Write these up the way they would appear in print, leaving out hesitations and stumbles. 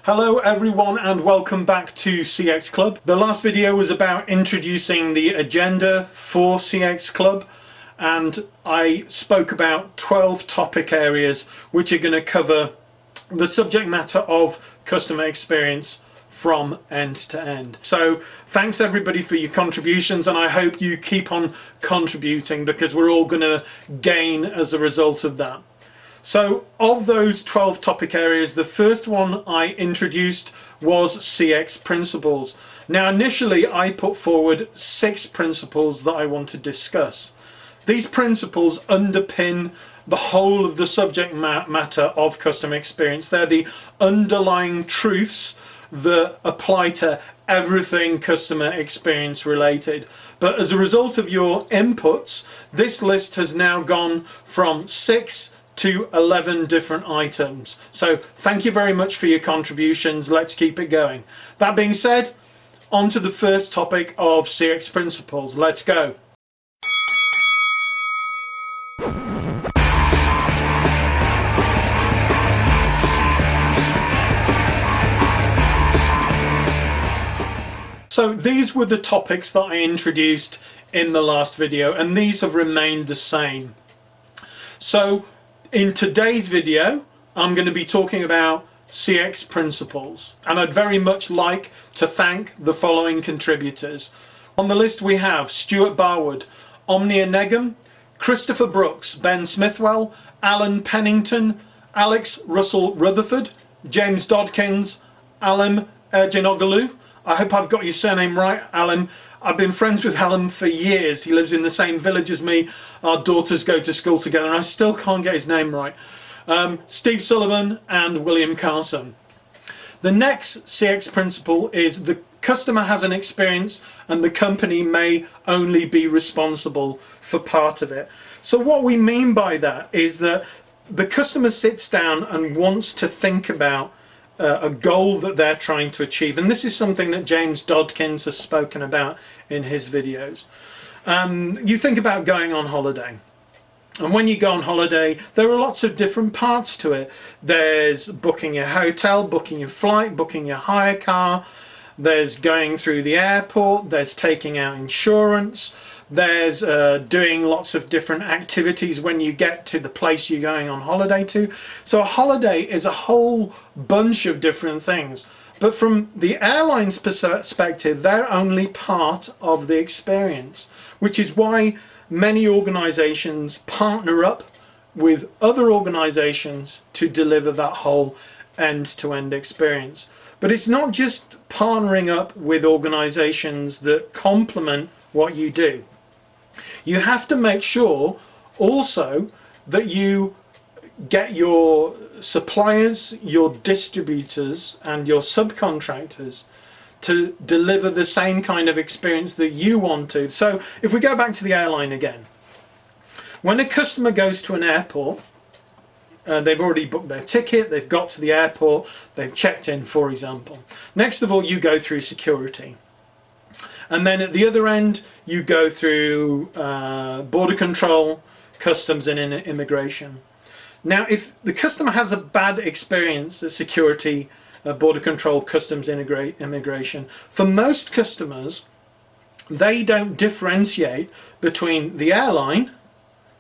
Hello everyone and welcome back to CX Club. The last video was about introducing the agenda for CX Club, and I spoke about 12 topic areas which are going to cover the subject matter of customer experience from end to end. So thanks everybody for your contributions, and I hope you keep on contributing because we're all going to gain as a result of that. So of those 12 topic areas, the first one I introduced was CX principles. Now initially I put forward 6 principles that I want to discuss. These principles underpin the whole of the subject matter of customer experience. They're the underlying truths that apply to everything customer experience related. But as a result of your inputs, this list has now gone from 6 to 11 different items. So thank you very much for your contributions. Let's keep it going. That being said, on to the first topic of CX principles. Let's go. So these were the topics that I introduced in the last video, and these have remained the same. So in today's video, I'm going to be talking about CX principles, and I'd very much like to thank the following contributors. On the list we have Stuart Barwood, Omnia Negum, Christopher Brooks, Ben Smithwell, Alan Pennington, Alex Russell Rutherford, James Dodkins, Alan Erginoglou. I hope I've got your surname right, Alan. I've been friends with Alan for years. He lives in the same village as me. Our daughters go to school together, and I still can't get his name right. Steve Sullivan and William Carson. The next CX principle is the customer has an experience and the company may only be responsible for part of it. So what we mean by that is that the customer sits down and wants to think about a goal that they're trying to achieve, and this is something that James Dodkins has spoken about in his videos. You think about going on holiday, and when you go on holiday there are lots of different parts to it. There's booking your hotel, booking your flight, booking your hire car, there's going through the airport, there's taking out insurance, there's doing lots of different activities when you get to the place you're going on holiday to. So a holiday is a whole bunch of different things. But from the airline's perspective, they're only part of the experience, which is why many organizations partner up with other organizations to deliver that whole end-to-end experience. But it's not just partnering up with organizations that complement what you do. You have to make sure also that you get your suppliers, your distributors and your subcontractors to deliver the same kind of experience that you want to. So if we go back to the airline again, when a customer goes to an airport, they've already booked their ticket, they've got to the airport, they've checked in, for example. Next of all, you go through security. And then at the other end, you go through border control, customs and immigration. Now, if the customer has a bad experience at security, border control, customs, immigration, for most customers, they don't differentiate between the airline,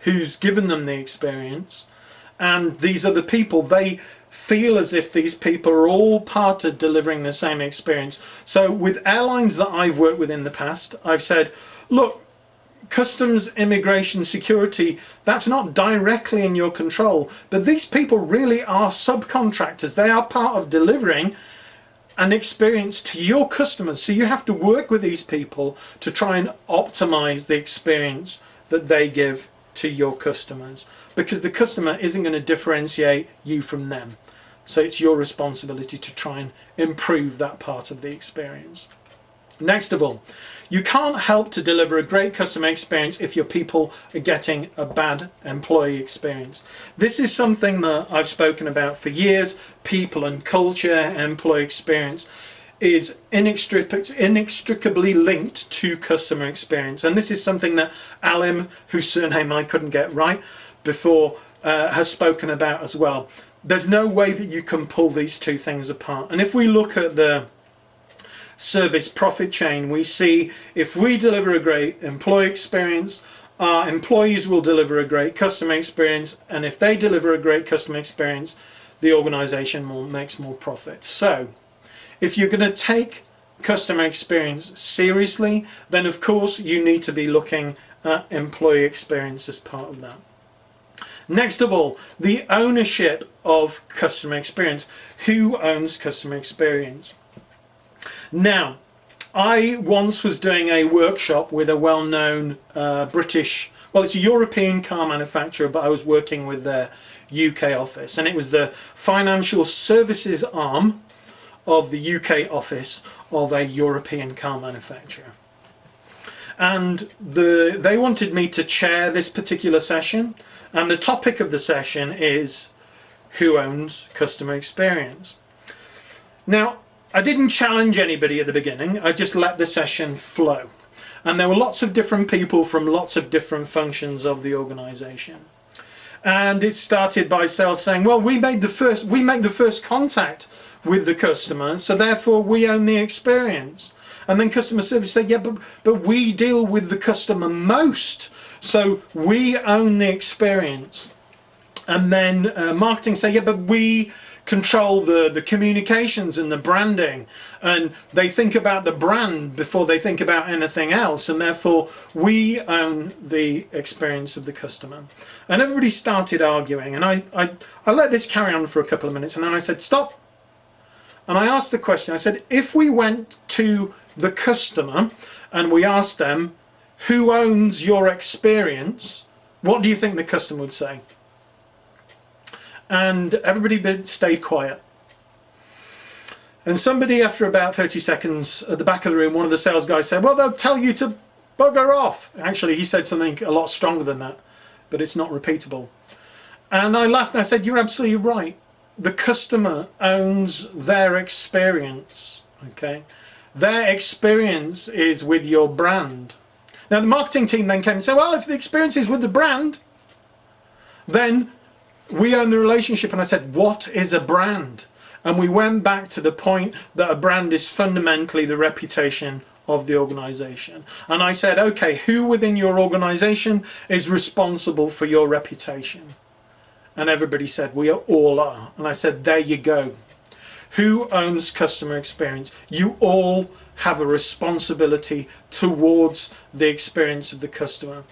who's given them the experience, and these other people. They feel as if these people are all part of delivering the same experience. So with airlines that I've worked with in the past, I've said, look, customs, immigration, security, that's not directly in your control, but these people really are subcontractors. They are part of delivering an experience to your customers. So you have to work with these people to try and optimize the experience that they give to your customers, because the customer isn't going to differentiate you from them. So it's your responsibility to try and improve that part of the experience. Next of all, you can't help to deliver a great customer experience if your people are getting a bad employee experience. This is something that I've spoken about for years. People and culture, employee experience is inextricably linked to customer experience, and this is something that Alim, whose surname I couldn't get right before, has spoken about as well. There's no way that you can pull these two things apart. And if we look at the service profit chain, we see if we deliver a great employee experience, our employees will deliver a great customer experience, and if they deliver a great customer experience, the organization makes more profit. So if you're going to take customer experience seriously, then of course you need to be looking at employee experience as part of that. Next of all, the ownership of customer experience. Who owns customer experience? Now, I once was doing a workshop with a well-known British, well, it's a European car manufacturer, but I was working with their UK office, and it was the financial services arm of the UK office of a European car manufacturer. And they wanted me to chair this particular session, and the topic of the session is who owns customer experience. Now, I didn't challenge anybody at the beginning, I just let the session flow. And there were lots of different people from lots of different functions of the organization. And it started by sales saying, well, we make the first contact with the customer, so therefore we own the experience. And then customer service said, yeah, but we deal with the customer most, so we own the experience. And then marketing say, yeah, but we control the communications and the branding, and they think about the brand before they think about anything else, and therefore we own the experience of the customer. And everybody started arguing, and I let this carry on for a couple of minutes, and then I said, stop. And I asked the question, I said, if we went to the customer and we asked them, who owns your experience, what do you think the customer would say? And everybody stayed quiet. And somebody, after about 30 seconds at the back of the room, one of the sales guys said, well, they'll tell you to bugger off. Actually, he said something a lot stronger than that, but it's not repeatable. And I laughed and I said, you're absolutely right. The customer owns their experience, okay? Their experience is with your brand. Now, the marketing team then came and said, well, if the experience is with the brand, then we own the relationship. And I said, what is a brand? And we went back to the point that a brand is fundamentally the reputation of the organization. And I said, okay, who within your organization is responsible for your reputation? And everybody said, we all are. And I said, there you go. Who owns customer experience? You all have a responsibility towards the experience of the customer.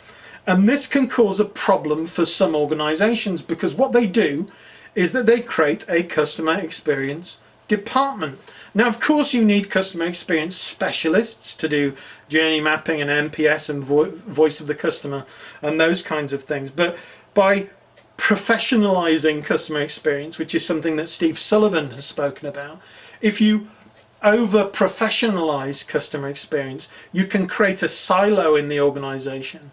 And this can cause a problem for some organizations, because what they do is that they create a customer experience department. Now, of course, you need customer experience specialists to do journey mapping and NPS and voice of the customer and those kinds of things. But by professionalizing customer experience, which is something that Steve Sullivan has spoken about, if you over professionalize customer experience, you can create a silo in the organization.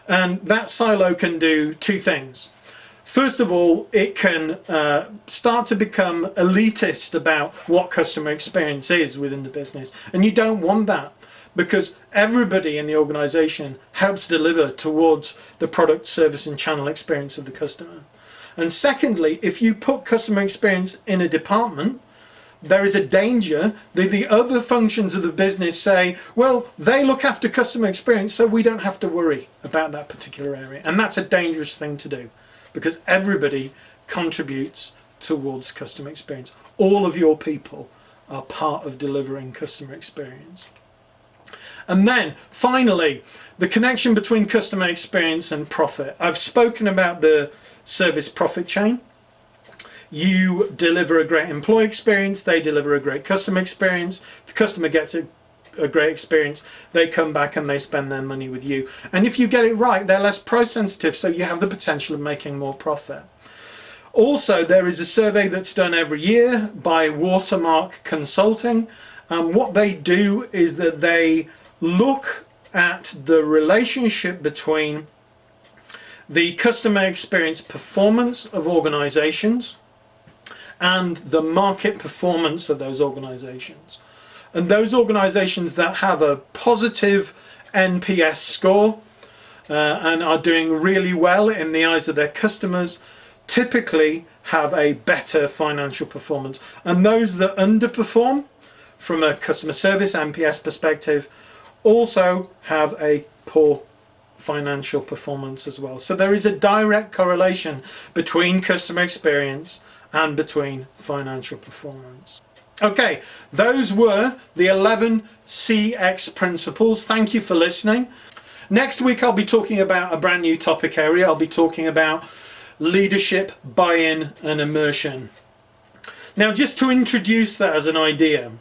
And that silo can do two things. First of all, it can start to become elitist about what customer experience is within the business. And you don't want that, because everybody in the organization helps deliver towards the product, service and channel experience of the customer. And secondly, if you put customer experience in a department, there is a danger that the other functions of the business say, well, they look after customer experience, so we don't have to worry about that particular area. And that's a dangerous thing to do, because everybody contributes towards customer experience. All of your people are part of delivering customer experience. And then finally, the connection between customer experience and profit. I've spoken about the service profit chain. You deliver a great employee experience, they deliver a great customer experience. The customer gets a great experience, they come back and they spend their money with you. And if you get it right, they're less price sensitive, so you have the potential of making more profit. Also, there is a survey that's done every year by Watermark Consulting. What they do is that they look at the relationship between the customer experience performance of organizations and the market performance of those organizations. And those organizations that have a positive NPS score and are doing really well in the eyes of their customers typically have a better financial performance, and those that underperform from a customer service NPS perspective also have a poor financial performance as well. So there is a direct correlation between customer experience and between financial performance. Okay, those were the 11 CX principles. Thank you for listening. Next week I'll be talking about a brand new topic area. I'll be talking about leadership, buy-in and immersion. Now, just to introduce that as an idea,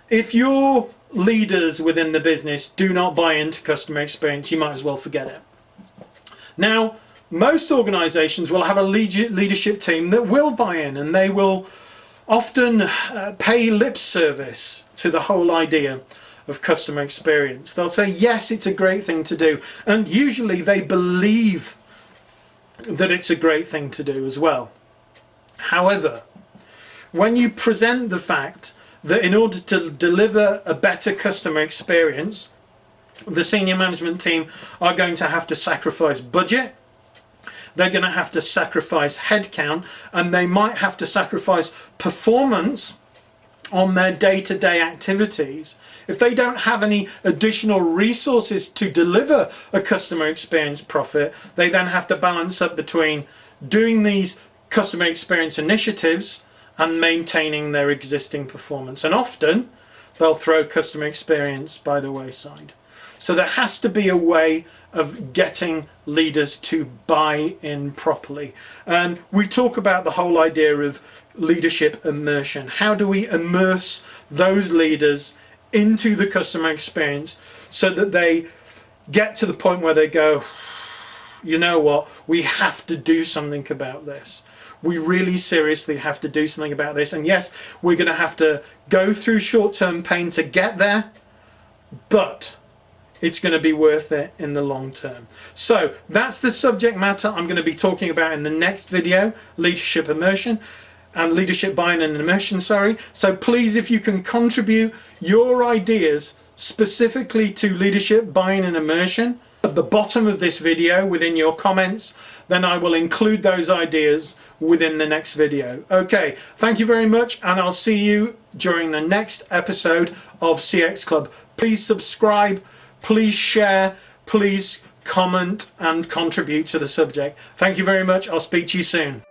if your leaders within the business do not buy into customer experience, you might as well forget it. Now, most organizations will have a leadership team that will buy in, and they will often pay lip service to the whole idea of customer experience. They'll say, yes, it's a great thing to do, and usually they believe that it's a great thing to do as well. However, when you present the fact that in order to deliver a better customer experience, the senior management team are going to have to sacrifice budget, they're going to have to sacrifice headcount, and they might have to sacrifice performance on their day-to-day activities. If they don't have any additional resources to deliver a customer experience profit, they then have to balance up between doing these customer experience initiatives and maintaining their existing performance. And often they'll throw customer experience by the wayside. So there has to be a way of getting leaders to buy in properly. And we talk about the whole idea of leadership immersion. How do we immerse those leaders into the customer experience so that they get to the point where they go, you know what, we have to do something about this. We really seriously have to do something about this. And yes, we're going to have to go through short-term pain to get there, but it's going to be worth it in the long term. So that's the subject matter I'm going to be talking about in the next video, leadership immersion and leadership buy-in and immersion, sorry. So please, if you can contribute your ideas specifically to leadership buy-in and immersion at the bottom of this video within your comments, then I will include those ideas within the next video. Okay, thank you very much, and I'll see you during the next episode of CX Club. Please subscribe, please share, please comment and contribute to the subject. Thank you very much. I'll speak to you soon.